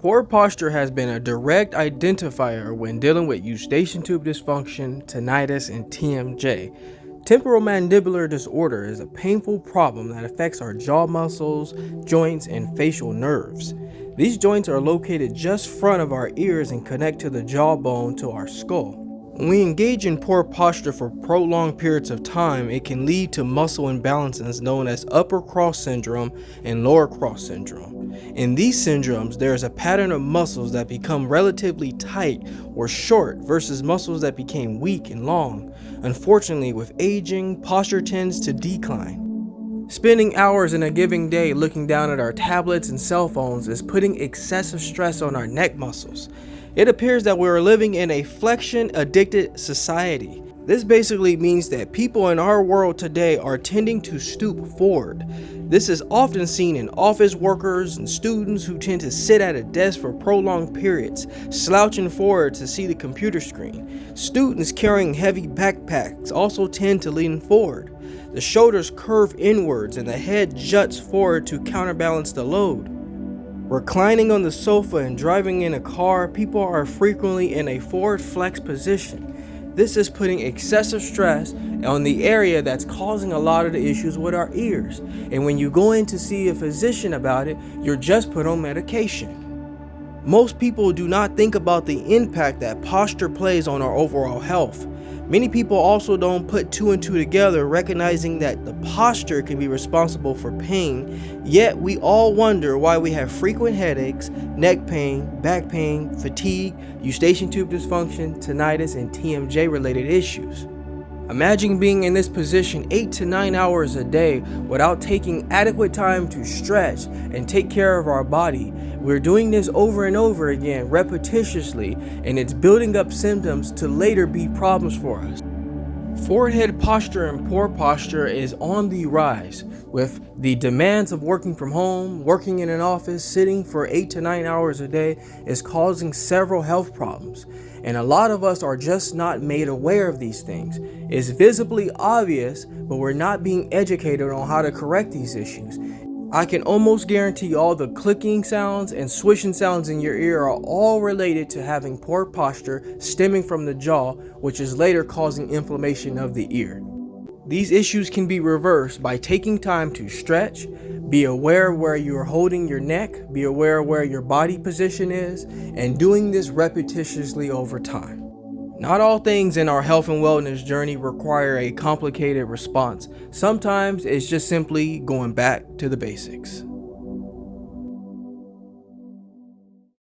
Poor posture has been a direct identifier when dealing with Eustachian Tube Dysfunction, tinnitus, and TMJ. Temporomandibular disorder is a painful problem that affects our jaw muscles, joints, and facial nerves. These joints are located just front of our ears and connect to the jawbone to our skull. When we engage in poor posture for prolonged periods of time, it can lead to muscle imbalances known as upper cross syndrome and lower cross syndrome. In these syndromes, there is a pattern of muscles that become relatively tight or short versus muscles that became weak and long. Unfortunately, with aging, posture tends to decline. Spending hours in a given day looking down at our tablets and cell phones is putting excessive stress on our neck muscles. It appears that we are living in a flexion-addicted society. This basically means that people in our world today are tending to stoop forward. This is often seen in office workers and students who tend to sit at a desk for prolonged periods, slouching forward to see the computer screen. Students carrying heavy backpacks also tend to lean forward. The shoulders curve inwards and the head juts forward to counterbalance the load. Reclining on the sofa and driving in a car, people are frequently in a forward flex position. This is putting excessive stress on the area that's causing a lot of the issues with our ears. And when you go in to see a physician about it, you're just put on medication. Most people do not think about the impact that posture plays on our overall health. Many people also don't put two and two together, recognizing that the posture can be responsible for pain, yet we all wonder why we have frequent headaches, neck pain, back pain, fatigue, Eustachian tube dysfunction, tinnitus, and TMJ related issues. Imagine being in this position 8 to 9 hours a day without taking adequate time to stretch and take care of our body. We're doing this over and over again, repetitiously, and it's building up symptoms to later be problems for us. Forehead posture and poor posture is on the rise. With the demands of working from home, working in an office, sitting for 8 to 9 hours a day is causing several health problems. And a lot of us are just not made aware of these things. It's visibly obvious, but we're not being educated on how to correct these issues. I can almost guarantee all the clicking sounds and swishing sounds in your ear are all related to having poor posture stemming from the jaw, which is later causing inflammation of the ear. These issues can be reversed by taking time to stretch, be aware where you are holding your neck, be aware where your body position is, and doing this repetitiously over time. Not all things in our health and wellness journey require a complicated response. Sometimes it's just simply going back to the basics.